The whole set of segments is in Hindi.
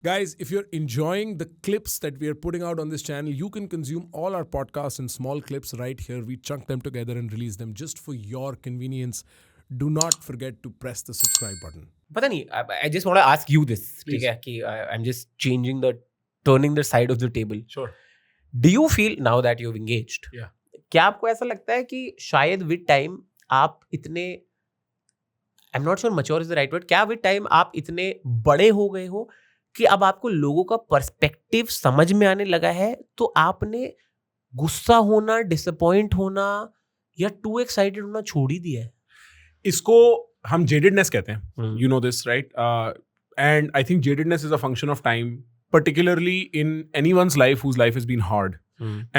Guys, if you're enjoying the clips that we are putting out on this channel, you can consume all our podcasts in small clips right here. We chunk them together and release them just for your convenience. Do not forget to press the subscribe button. पता नहीं, I just want to ask you this, ठीक है, कि I'm just turning the side of the table. Sure. Do you feel now that you've engaged? Yeah. क्या आपको ऐसा लगता है कि शायद with time आप इतने, I'm not sure mature is the right word, क्या with time आप इतने बड़े हो गए हो कि अब आपको लोगों का पर्सपेक्टिव समझ में आने लगा है, तो आपने गुस्सा होना, डिसअपॉइंट होना या टू एक्साइटेड होना छोड़ ही दिया है? इसको हम jadedness कहते हैं. You know this, right? And I think jadedness is a function of time, particularly in anyone's life whose life has been hard.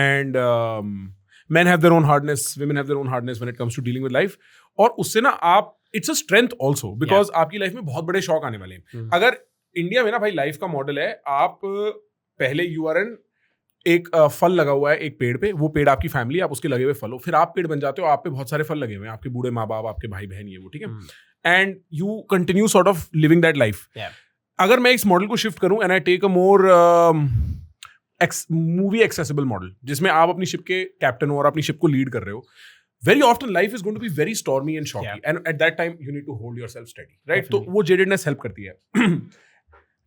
And men have their own hardness, women have their own hardness when it comes to dealing with life. और उससे ना आप, it's a strength also, because आपकी लाइफ में बहुत बड़े शौक आने वाले हैं. अगर इंडिया में ना भाई लाइफ का मॉडल है, आप पहले यू आर एन एक फल लगा हुआ है एक पेड़ पे, वो पेड़ आपकी फैमिली, आप उसके लगे हुए फल हो, फिर आप पेड़ बन जाते हो, आप पे बहुत सारे फल लगे हुए हैं, आपके बूढ़े माँ बाप, आपके भाई बहन, ये वो, ठीक है, and you continue sort of living that life. अगर मैं इस मॉडल को शिफ्ट करूं and I take a more movie accessible model, जिसमें आप अपनी शिप के कैप्टन हो और अपनी शिप को लीड कर रहे हो, very often life is going to be very stormy and shocky, and at that time you need to hold yourself steady, right? तो वो jadedness help करती है.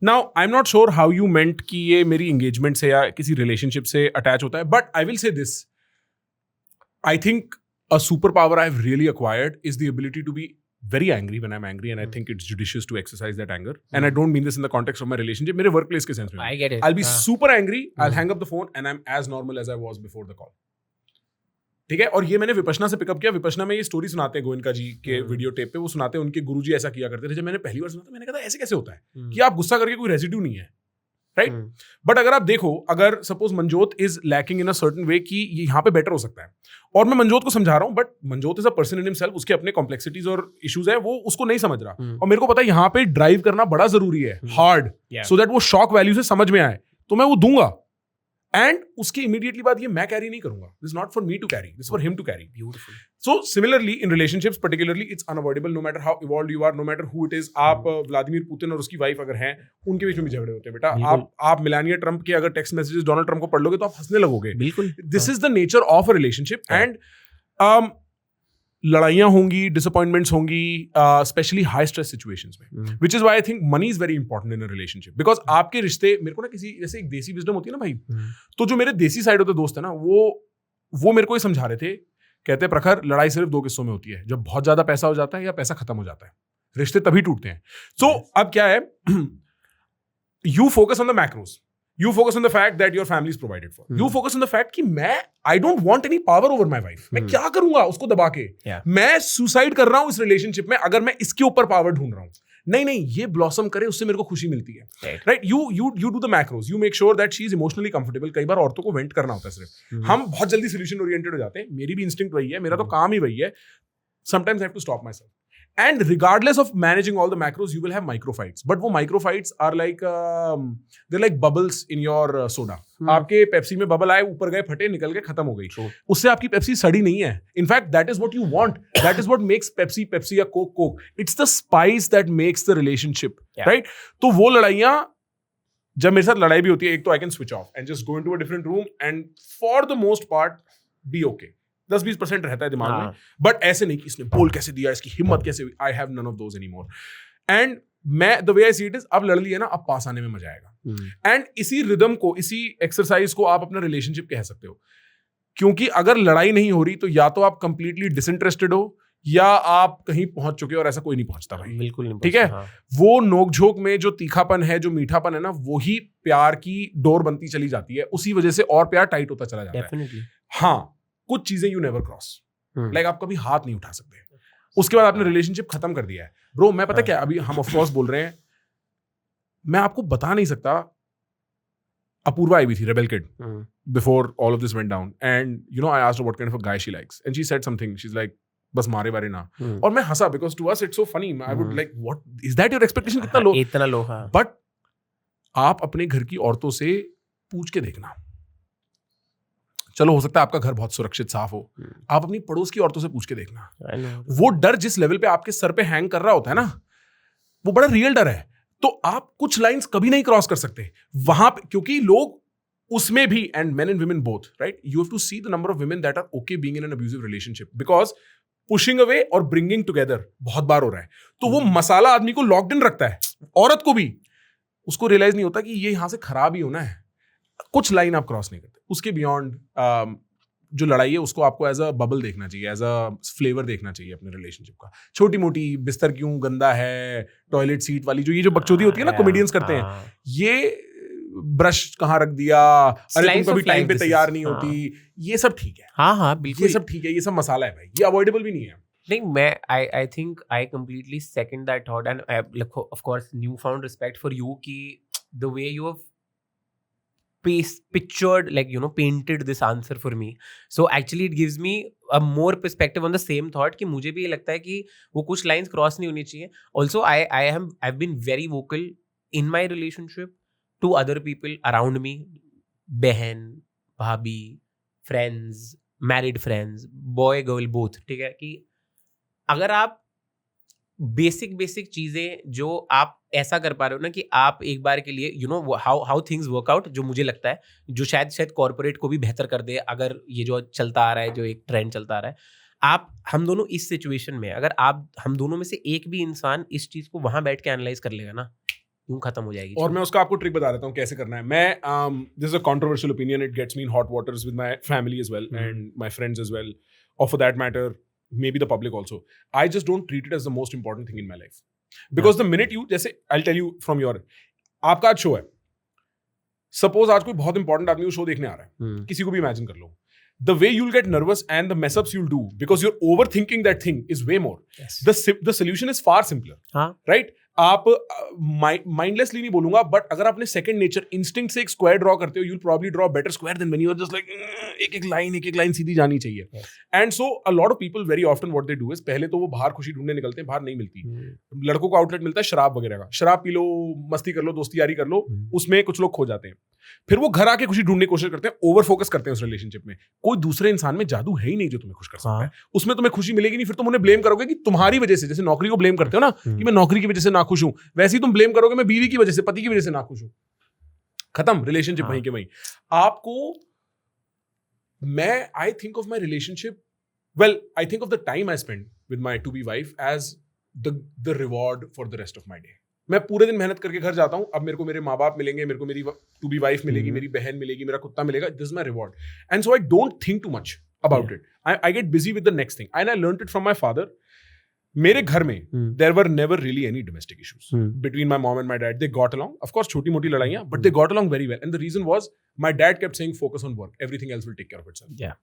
Now I'm not sure how you meant कि ये मेरी engagement से या किसी relationship से attach होता है, but I will say this. I think a superpower I've really acquired is the ability to be very angry when I'm angry, and I think it's judicious to exercise that anger. And I don't mean this in the context of my relationship, मेरे workplace के sense में. I get it. I'll be super angry, I'll hang up the phone, and I'm as normal as I was before the call. ठीक है. और ये मैंने विपशना से पिकअप किया. विपशना में ये स्टोरी सुनाते हैं गोयनका जी के वीडियो टेप पे, वो सुनाते हैं उनके गुरुजी ऐसा किया करते थे. जब मैंने पहली बार सुना था मैंने कहा ऐसे कैसे होता है कि आप गुस्सा करके कोई रेजिड्यू नहीं है, राइट? बट अगर आप देखो, अगर suppose Manjot is lacking in a certain way कि ये यहाँ पे बेटर हो सकता है, और मैं मंजोत को समझा रहा हूँ, but Manjot is a person in himself, उसके अपने कॉम्प्लेक्सिटीज और इश्यूज है, वो उसको नहीं समझ रहा. और मेरे को पता है यहाँ पे ड्राइव करना बड़ा जरूरी है, हार्ड, सो दैट वो शॉक वैल्यू से समझ में आए, तो मैं वो दूंगा. एंड उसके इमीडिएटली बाद ये मैं कैरी नहीं करूंगा. This not for me to carry, this for him to carry. Beautiful. So similarly in relationships particularly it's unavoidable, no matter how evolved you are, no matter who it is. आप व्लादिमीर पुतिन और उसकी वाइफ अगर हैं, उनके बीच में भी झगड़े होते हैं बेटा. आप मेलानिया ट्रंप के अगर टेक्स्ट मैसेजेस डोनाल्ड ट्रंप को पढ़ लोगे तो आप हंसने लगोगे. बिल्कुल. This is the nature of a relationship. And लड़ाइयाँ होंगी, डिसअपॉइंटमेंट्स होंगी, स्पेशली हाई स्ट्रेस सिचुएशंस में, which is why I think money is very important in a relationship. Because आपके रिश्ते, मेरे को ना किसी जैसे एक देसी विजडम होती है ना भाई, तो जो मेरे देसी साइड होते दोस्त है ना, वो मेरे को ये समझा रहे थे, कहते प्रखर लड़ाई सिर्फ दो किस्सों में होती है, जब बहुत ज्यादा पैसा हो जाता है या पैसा खत्म हो जाता है, रिश्ते तभी टूटते हैं. सो अब क्या है, you focus on the macros, you focus on the fact that your family is provided for. You focus on the fact कि I don't want any power over my wife. मैं क्या करूंगा उसको दबा के? मैं सुसाइड कर रहा हूं इस रिलेशनशिप में अगर मैं इसके ऊपर पावर ढूंढ रहा हूं. नहीं, ये ब्लॉसम करे, उससे मेरे को खुशी मिलती है, right? You do the macros, you make sure that she is emotionally comfortable. कई बार औरतों को वेंट करना होता है सिर्फ, हम बहुत जल्दी सोल्यूशन ओरिएंटेड हो जाते हैं. मेरी भी इंस्टिंक्ट वही है, मेरा तो काम ही वही है. Sometimes I have to stop myself. And regardless of managing all the macros, you will have micro fights. But वो micro fights are like they're like bubbles in your soda. आपके पेप्सी में बबल आए, ऊपर गए, फटे, निकल गए, खत्म हो गई. उससे आपकी पेप्सी सड़ी नहीं है. In fact, that is what you want. That is what makes Pepsi या Coke. It's the spice that makes the relationship, right? तो वो लड़ाइयाँ, जब मेरे साथ लड़ाई भी होती है, एक तो I can switch off and just go into a different room and for the most part be okay. 10-20% रहता है दिमाग में, बट ऐसे नहीं कि इसने बोल कैसे दिया, इसकी हिम्मत कैसे हुई. I have none of those anymore. And मैं the way I see it is, अब लड़ लिया ना, अब पास आने में मजा आएगा. एंड इसी रिदम को, इसी एक्सरसाइज को आप अपना रिलेशनशिप कह सकते हो. क्योंकि अगर लड़ाई नहीं हो रही तो या तो आप कंप्लीटली डिसइंटरेस्टेड हो, या आप कहीं पहुंच चुके हो, और ऐसा कोई नहीं पहुंचता भाई. बिल्कुल नहीं. ठीक है. वो नोकझोंक में जो तीखापन है, जो मीठापन है ना, वही प्यार की डोर बनती चली जाती है. उसी वजह से और प्यार टाइट होता चला जाता है. हाँ, कुछ चीजें यू नेवर क्रॉस, लाइक आप कभी हाथ नहीं उठा सकते. उसके बाद आपने रिलेशनशिप खत्म कर दिया है. ब्रो मैं पता क्या, अभी हम ऑफ कोर्स बोल रहे हैं, मैं आपको बता नहीं सकता. अपूर्वा आई भी थी, rebel kid, before all of this went down, and you know I asked her what kind of a guy she likes, and she said something, she is like बस मारे वारे ना. और मैं हंसा, because to us it's so funny. I would like, what is that your expectation? इतना लो. बट आप अपने घर की औरतों से पूछ के देखना. चलो हो सकता है आपका घर बहुत सुरक्षित साफ हो, आप अपनी पड़ोस की औरतों से पूछ के देखना. वो डर जिस लेवल पे आपके सर पे हैंग कर रहा होता है ना, वो बड़ा रियल डर है. तो आप कुछ लाइंस कभी नहीं क्रॉस कर सकते वहां पे, क्योंकि लोग उसमें भी, and men and women both, right, you have to see the number of women that are okay being in an abusive relationship, because pushing away और bringing together बहुत बार हो रहा है, तो वो मसाला आदमी को लॉक्ड इन रखता है, औरत को भी, उसको रियलाइज नहीं होता कि ये यहां से खराब ही होना है, कुछ लाइन आप क्रॉस नहीं करते, उसके बियॉन्ड जो लड़ाई है उसको आपको एज अ बबल देखना चाहिए, एज अ फ्लेवर देखना चाहिए अपने रिलेशनशिप का, छोटी मोटी बिस्तर क्यों गंदा है, टॉयलेट सीट वाली जो ये जो बकचोदी होती है ना कॉमेडियंस करते हैं, ये ब्रश कहाँ रख दिया, अरे तुम कभी टाइम पे तैयार नहीं होती, ये सब ठीक है, हाँ बिल्कुल, ये सब ठीक है, ये सब मसाला है भाई, ये अवॉइडेबल भी नहीं है। नहीं, मैं I think I completely second that thought, and like of course newfound respect for you कि the way you have pictured, like painted this answer for me, so actually it gives me a more perspective on the same thought कि मुझे भी ये लगता है कि वो कुछ lines cross नहीं होनी चाहिए. Also I've been very vocal in my relationship to other people around me, बहन, भाभी, friends, married friends, boy girl both, ठीक है, कि अगर आप बेसिक चीजें जो आप ऐसा कर पा रहे हो ना कि आप एक बार के लिए हाउ थिंग्स वर्क आउट, जो मुझे लगता है जो शायद कॉर्पोरेट को भी बेहतर कर दे, अगर ये जो चलता आ रहा है, जो एक ट्रेंड चलता आ रहा है, हम दोनों इस सिचुएशन में, अगर हम दोनों में से एक भी इंसान इस चीज को वहां बैठ के एनालाइज कर लेगा ना, यूं खत्म हो जाएगी। और मैं उसका आपको ट्रिक बता देता हूँ कैसे करना है। मैं this is a controversial opinion, it gets me in hot waters with my family as well and my friends as well, और for that matter maybe the public also. I just don't treat it as the most important thing in my life, because the minute you, जैसे I'll tell you from your, आपका आज शो है, सपोज आज कोई बहुत इंपॉर्टेंट आदमी वो शो देखने आ रहा है, किसी को भी इमेजिन कर लो, the way you'll get nervous and the mess ups you'll do because you're overthinking that thing is way more. Yes. The solution is far simpler, right? आप माइंडलेसली नहीं बोलूंगा, बट अगर आपने सेकंड नेचर इंस्टिंक्ट से एक स्क्वायर ड्रॉ करते हो, you'll probably draw a better square than when you are just like एक लाइन सीधी जानी चाहिए. And so a lot of people very often what they do is, पहले तो वो बाहर खुशी ढूंढने निकलते हैं, बाहर नहीं मिलती, लड़कों को आउटलेट मिलता है शराब वगैरह का, शराब पी लो, मस्ती कर लो, दोस्ती यारी कर लो, उसमें कुछ लोग खो जाते हैं, फिर वो घर आके खुशी ढूंढने की कोशिश करते हैं, ओवर फोकस करते हैं उस रिलेशनशिप में. कोई दूसरे इंसान में जादू है ही नहीं जो तुम्हें खुश कर सकता है, उसमें तुम्हें खुशी मिलेगी नहीं, फिर तुम उन्हें ब्लेम करोगे कि तुम्हारी वजह से, जैसे नौकरी को ब्लेम करते हो ना कि मैं नौकरी की वजह से नाखुश हूं, वैसे ही तुम ब्लेम करोगे मैं बीवी की वजह से, पति की वजह से नाखुश हूं, खत्म रिलेशनशिप वहीं के वहीं. आपको, मैं I think of my relationship, well I think of the time I spend with my to be wife as the reward for the rest of my day. मैं पूरे दिन मेहनत करके घर जाता हूं, अब मेरे को मेरे माँ बाप मिलेंगे, मेरे को मेरी टू बी वाइफ मिलेगी, मेरी बहन मिलेगी, मेरा कुत्ता मिलेगा, this is my reward. And so I don't think too much about it, I get busy with the next thing. And I learned it from my father. मेरे घर में there were never really any domestic issues between my mom and my dad. They got along, of course छोटी मोटी लड़ाइयां, but they got along very well. And the reason was my dad kept saying focus on work, everything else will take care of itself.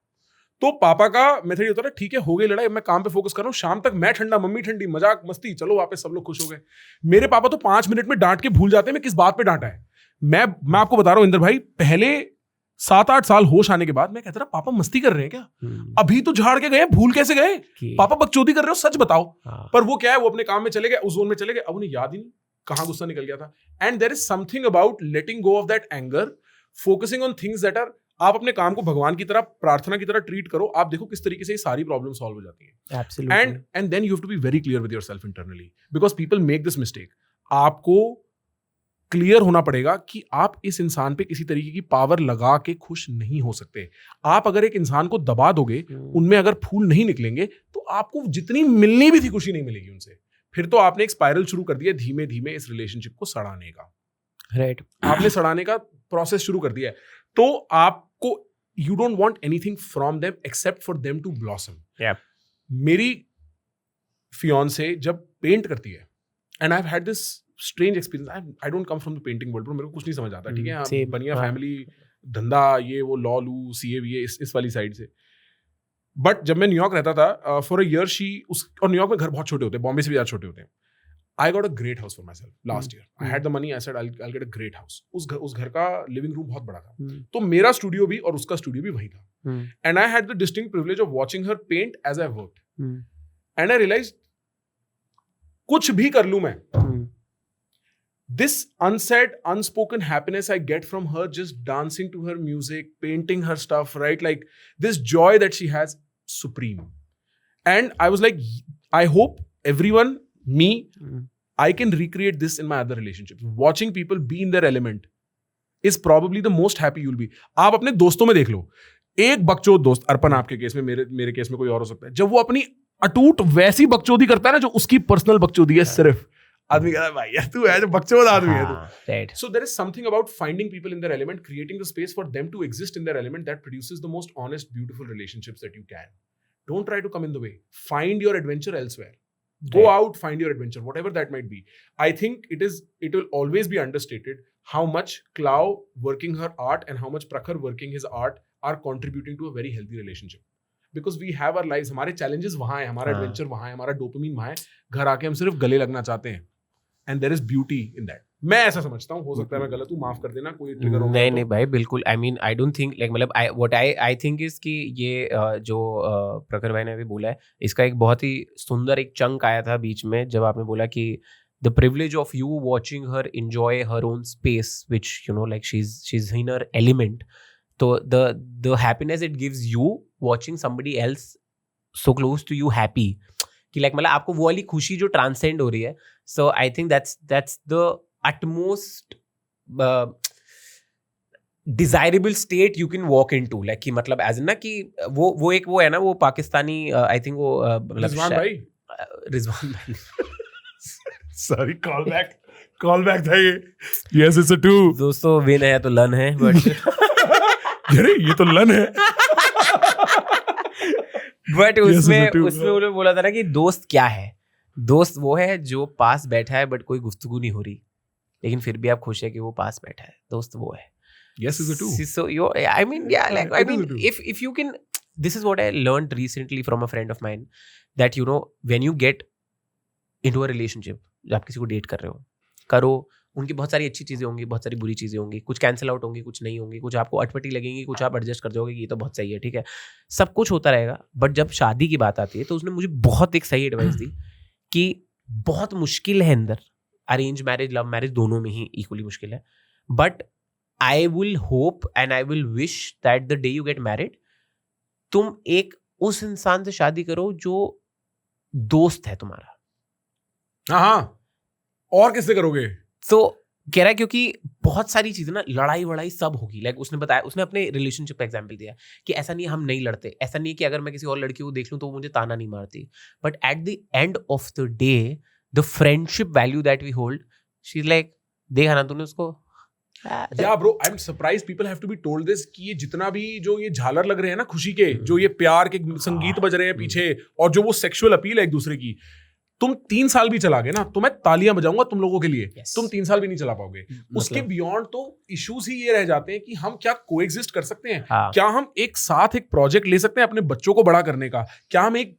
तो पापा का मेथड ये होता था, ठीक है हो गई लड़ाई, मैं काम पे फोकस कर रहा हूँ, शाम तक मैं ठंडा, मम्मी ठंडी, मजाक मस्ती, चलो वापस सब लोग खुश हो गए. मेरे पापा तो 5 मिनट में डांट के भूल जाते हैं मैं किस बात पे डांटा है. मैं आपको बता रहा हूँ इंदर भाई, पहले 7-8 साल होश आने के बाद मैं कहता था पापा मस्ती कर रहे हैं क्या, अभी तो झाड़ के गए, भूल कैसे गए, पापा बकचोदी कर रहे हो, सच बताओ. पर वो क्या है, वो अपने काम में चले गए, उस जोन में चले गए, अब उन्हें याद ही नहीं कहाँ गुस्सा निकल गया था. And there is something about letting go of that anger, focusing on things that are, आप अपने काम को भगवान की तरह, प्रार्थना की तरह ट्रीट करो, आप देखो किस तरीके से ये सारी प्रॉब्लम सॉल्व हो जाती है. And then you have to be very clear with yourself internally, because people make this mistake. आपको क्लियर होना पड़ेगा कि आप इस इंसान पे किसी तरीके की पावर लगा के खुश नहीं हो सकते. आप अगर एक इंसान को दबा दोगे, उनमें अगर फूल नहीं निकलेंगे, तो आपको जितनी मिलनी भी थी खुशी नहीं मिलेगी उनसे. फिर तो आपने एक स्पाइरल शुरू कर दिया धीमे धीमे इस रिलेशनशिप को सड़ाने का. राइट, आपने सड़ाने का प्रोसेस शुरू कर दिया है. तो आपको, you don't want anything from them except for them to blossom. मेरी फियांसे जब पेंट करती है, and I have had this strange experience, I don't come from the painting world, मेरे को कुछ नहीं समझ आता. ठीक है, बनिया फैमिली, धंधा, ये वो, लॉ लू, सीए वीए, इस वाली साइड से. बट जब मैं न्यूयॉर्क रहता था फॉर अ ईयर, और न्यूयॉर्क में घर बहुत छोटे होते हैं, बॉम्बे से भी ज्यादा छोटे होते हैं. I got a great house for myself last year. I had the money. I said I'll get a great house. उस घर का लिविंग रूम बहुत बड़ा था. तो मेरा स्टूडियो भी और उसका स्टूडियो भी वही था. And I had the distinct privilege of watching her paint as I worked. And I realized कुछ भी कर लूं मैं, this unsaid, unspoken happiness I get from her just dancing to her music, painting her stuff, right? Like this joy that she has, supreme. And I was like, I hope everyone, me, I can recreate this in my other relationships. Watching people be in their element is probably the most happy you'll be. आप अपने दोस्तों में देख लो, एक बकचोद दोस्त, अर्पण आपके केस में, मेरे केस में कोई और हो सकता है, जब वो अपनी अटूट वैसी बकचोदी करता है ना जो उसकी पर्सनल बकचोदी है सिर्फ, आदमी कहता है भाई यार तू है जो बकचोद आदमी है तू. So there is something about finding people in their element, creating the space for them to exist in their element that produces the most honest, beautiful relationships that you can. Don't try to come in the way. Find your adventure elsewhere. Go out, find your adventure, whatever that might be. I think it will always be understated how much Clau working her art and how much Prakhar working his art are contributing to a very healthy relationship. Because we have our lives, हमारे challenges वहाँ हैं, हमारा adventure वहाँ है, हमारा dopamine वहाँ है, घर आके हम सिर्फ गले लगना चाहते हैं. And there is beauty in that. मैं ऐसा समझता हूँ, हो सकता है मैं गलत हूँ, माफ कर देना, कोई ट्रिगर होगा. नहीं भाई बिल्कुल. I mean I don't think like मतलब what I think is कि ये जो प्रखर भाई ने अभी बोला है, इसका एक बहुत ही सुंदर एक चंक आया था बीच में जब आपने बोला कि the privilege of you watching her enjoy her own space, which you know like she's in her element. So the happiness it gives you watching somebody else so close to you happy, कि like मतलब आपको वो वाली खुशी जो ट्रांसेंड हो रही है. So I think that's the utmost desirable state you can walk into, like कि मतलब as in ना कि वो एक वो है ना वो पाकिस्तानी आई थिंक वो रिजवान भाई सॉरी कॉल बैक था ये. Yes it's a 2. दोस्तों विन है तो लन है, बट अरे ये तो लन है. बट उसमें उन्होंने बोला था ना कि दोस्त क्या है. दोस्त वो है जो पास बैठा है बट कोई गुफ्तगू नहीं हो रही, लेकिन फिर भी आप खुश है कि वो पास बैठा है. दोस्त वो है. Yes is a 2. So I mean if you can, this is what I learned recently from a friend of mine, that you know when you get into a relationship, जब आप किसी को डेट कर रहे हो, करो, उनकी बहुत सारी अच्छी चीज़ें होंगी, बहुत सारी बुरी चीज़ें होंगी, कुछ कैंसिल आउट होंगी, कुछ नहीं होंगी, कुछ आपको अटपटी लगेंगी, कुछ आप एडजस्ट कर जाओगे कि ये तो बहुत सही है, ठीक है, सब कुछ होता रहेगा. बट जब शादी की बात आती है तो उसने मुझे बहुत एक सही एडवाइस दी कि बहुत मुश्किल है अंदर, अरेंज मैरिज लव मैरिज दोनों में ही इक्वली मुश्किल है, but I will hope and I will wish that the day you get married तुम एक उस इंसान से शादी करो जो दोस्त है तुम्हारा. हाँ, और किससे करोगे? तो कह रहा है क्योंकि बहुत सारी चीजें ना लड़ाई वड़ाई सब होगी. लाइक उसने बताया, उसने अपने रिलेशनशिप का एग्जांपल दिया कि ऐसा नहीं हम नहीं लड़ते, ऐसा नहीं कि अगर मैं किसी और लड़की को देख लूं तो वो मुझे ताना नहीं मारती, but at the end of the day the friendship value that we hold, she is like, देखा ना तूने उसको. Yeah bro, I'm surprised people have to be told this कि ये जितना भी जो ये झालर लग रहे हैं ना खुशी के, जो ये प्यार के संगीत बज रहे हैं पीछे, और जो वो सेक्सुअल अपील है एक दूसरे की, तुम 3 साल भी चला गए ना तो मैं तालियां बजाऊंगा तुम लोगों के लिए. तुम 3 साल भी नहीं चला पाओगे. उसके बियॉन्ड तो इश्यूज ही ये रह जाते हैं कि हम क्या कोएग्जिस्ट कर सकते हैं, क्या हम एक साथ एक प्रोजेक्ट ले सकते हैं अपने बच्चों को बड़ा करने का, क्या हम एक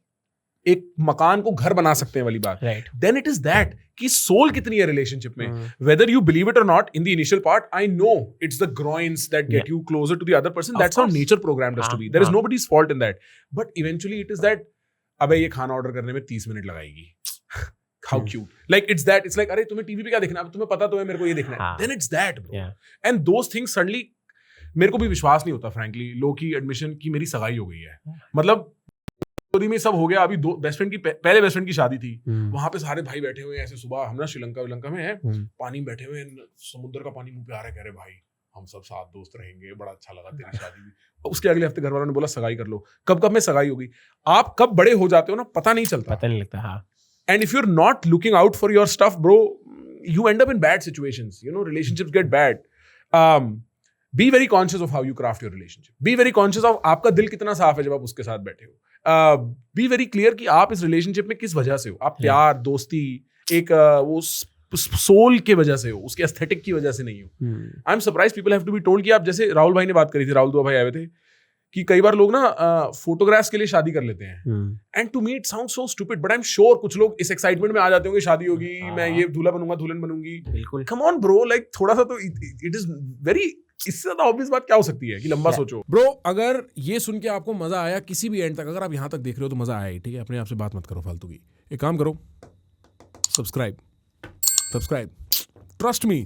मकान को घर बना सकते हैं वाली बात. देन इट इज दैट कि सोल कितनी है रिलेशनशिप में. वेदर यू बिलीव इट और not, in the initial part I know it's the groins that get you closer to the other person. That's how nature programmed us to be. There is nobody's fault in that, but eventually it is that अबे ये खाना ऑर्डर करने में 30 मिनट लगाएगी. How cute. Like it's that, it's like अरे तुम्हें टीवी पे क्या देखना है, तुम्हें पता तो है मेरे को ये देखना है. Then it's that bro. And those things suddenly मेरे को भी विश्वास नहीं होता frankly, लो की एडमिशन की मेरी सगाई हो गई है. मतलब में सब हो गया. अभी दो बेस्ट फ्रेंड की पहले बेस्ट फ्रेंड की शादी थी, वहां पे सारे भाई बैठे हुए हैं ऐसे, सुबह हम ना श्रीलंका में है, पानी में बैठे हुए हैं, समुद्र का पानी मुंह पे आ रहा है, कह रहे भाई हम सब साथ दोस्त रहेंगे, बड़ा अच्छा लगा तेरी शादी भी. उसके अगले हफ्ते घर वालों ने बोला सगाई कर लो. कब में सगाई हो गई. आप कब बड़े हो जाते हो ना पता नहीं चलता, पता नहीं लगता. हाँ. And if you're not looking out for your stuff, bro, you end up in bad situations. You know, relationships get bad. Be very conscious of how you craft your relationship. Be very conscious of आपका दिल कितना साफ है जब आप उसके साथ बैठे हो. Be very clear कि आप इस relationship में किस वजह से हो. आप प्यार, दोस्ती, एक वो सोल के वजह से हो, उसके एस्थेटिक की वजह से नहीं हो. I'm surprised people have to be told कि आप, जैसे राहुल भाई ने बात करी थी, राहुल दुआ भाई आए थे, कि कई बार लोग ना फोटोग्राफ्स के लिए शादी कर लेते हैं. And to me it sound so stupid, but I am sure कुछ लोग इस एक्साइटमेंट में आ जाते होंगे, शादी होगी, मैं ये दूल्हा बनूंगा, दुल्हन बनूंगी. बिल्कुल. कम ऑन ब्रो, लाइक थोड़ा सा तो इट इज वेरी, इससे ज्यादा ऑब्वियस बात क्या हो सकती है कि लंबा सोचो. ब्रो अगर ये सुन के आपको मजा आया किसी भी एंड तक, अगर आप यहाँ तक देख रहे हो तो मजा आया ही, ठीक है. अपने आप से बात मत करो फालतू की. एक काम करो, सब्सक्राइब. Trust me.